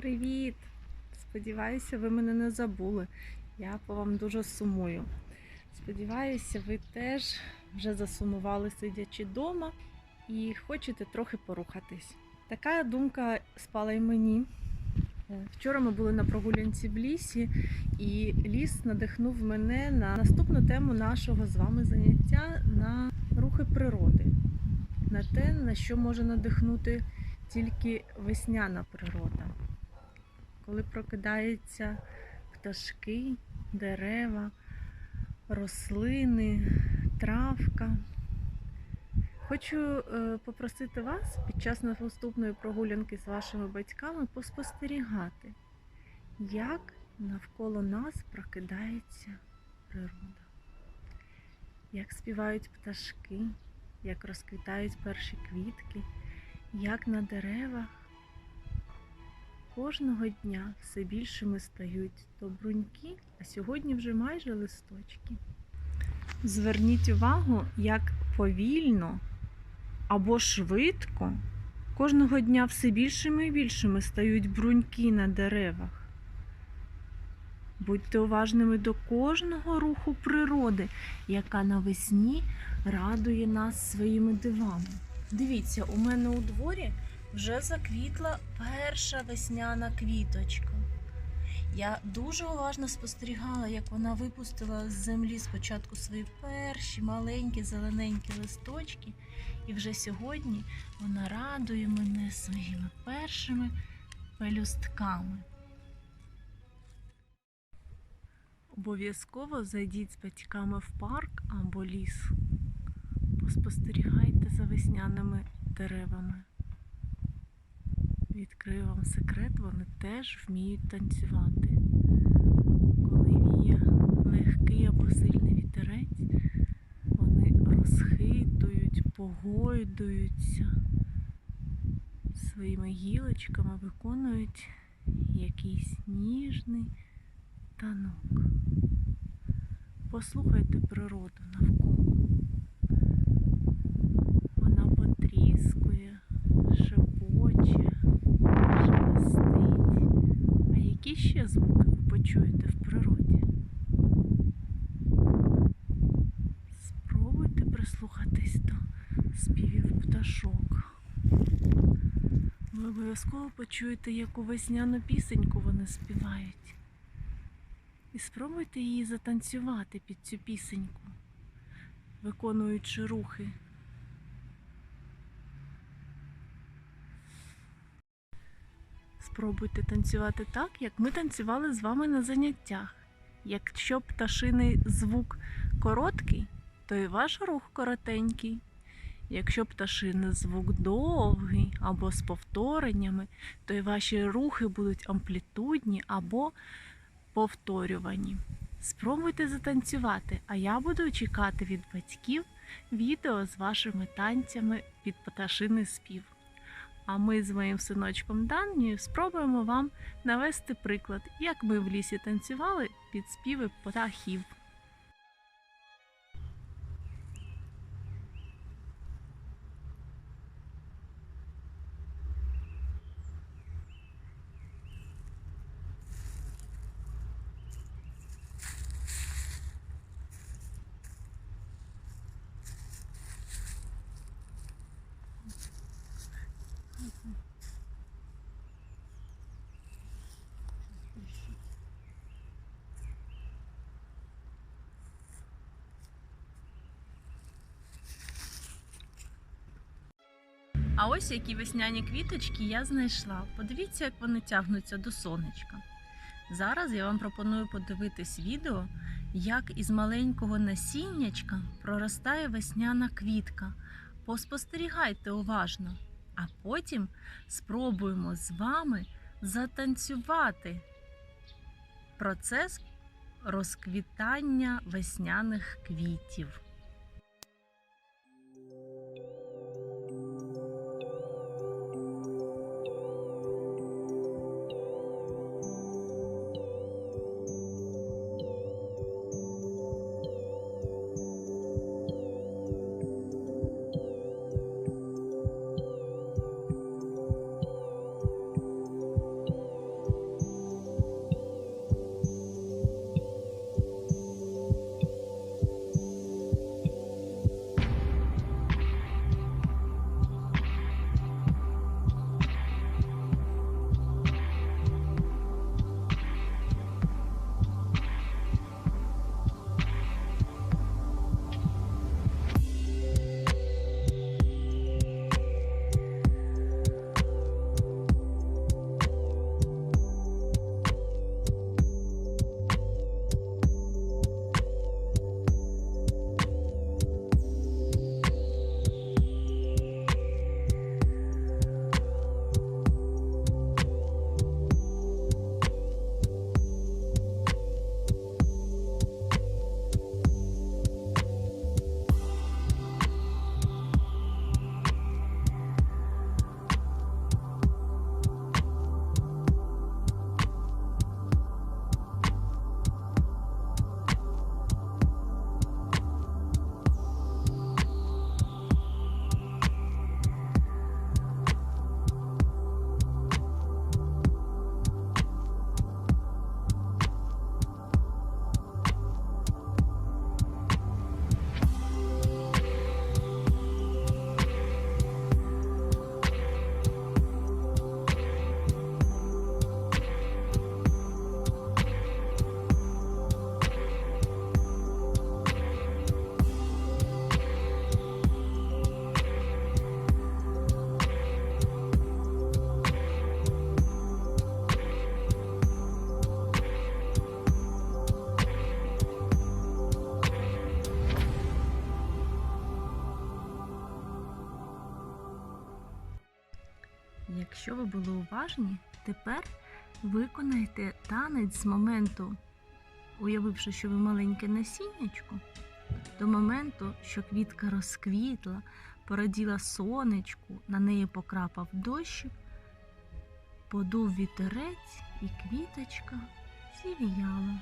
Привіт! Сподіваюся, ви мене не забули. Я по вам дуже сумую. Сподіваюся, ви теж вже засумували, сидячи вдома, і хочете трохи порухатись. Така думка спала й мені. Вчора ми були на прогулянці в лісі, і ліс надихнув мене на наступну тему нашого з вами заняття на рухи природи. На те, на що може надихнути тільки весняна природа. Коли прокидаються пташки, дерева, рослини, травка. Хочу попросити вас під час наступної прогулянки з вашими батьками поспостерігати, як навколо нас прокидається природа. Як співають пташки, як розквітають перші квітки, як на деревах кожного дня все більшими стають то бруньки, а сьогодні вже майже листочки. Зверніть увагу, як повільно або швидко кожного дня все більшими і більшими стають бруньки на деревах. Будьте уважними до кожного руху природи, яка навесні радує нас своїми дивами. Дивіться, у мене у дворі вже заквітла перша весняна квіточка. Я дуже уважно спостерігала, як вона випустила з землі спочатку свої перші маленькі зелененькі листочки, і вже сьогодні вона радує мене своїми першими пелюстками. Обов'язково зайдіть з батьками в парк або ліс. Поспостерігайте за весняними деревами. Відкрию вам секрет, вони теж вміють танцювати. Коли віє легкий або сильний вітерець, вони розхитують, погойдуються, своїми гілочками виконують якийсь ніжний танок. Послухайте природу навколо. Вона потріскує, шепоче, шелестить. А які ще звуки ви почуєте в природі? Спробуйте прислухатись до співів пташок. Ви обов'язково почуєте, яку весняну пісеньку вони співають. І спробуйте її затанцювати під цю пісеньку, виконуючи рухи. Спробуйте танцювати так, як ми танцювали з вами на заняттях. Якщо пташиний звук короткий, то і ваш рух коротенький. Якщо пташиний звук довгий або з повтореннями, то і ваші рухи будуть амплітудні або повторювані. Спробуйте затанцювати, а я буду чекати від батьків відео з вашими танцями під пташиний спів. А ми з моїм синочком Данією спробуємо вам навести приклад, як ми в лісі танцювали під співи птахів. А ось які весняні квіточки я знайшла. Подивіться, як вони тягнуться до сонечка. Зараз я вам пропоную подивитись відео, як із маленького насіннячка проростає весняна квітка. Поспостерігайте уважно, а потім спробуємо з вами затанцювати процес розквітання весняних квітів. Якщо ви були уважні, тепер виконайте танець з моменту, уявивши, що ви маленьке насіннячко, до моменту, що квітка розквітла, пораділа сонечку, на неї покрапав дощик, подув вітерець і квіточка зів'яла.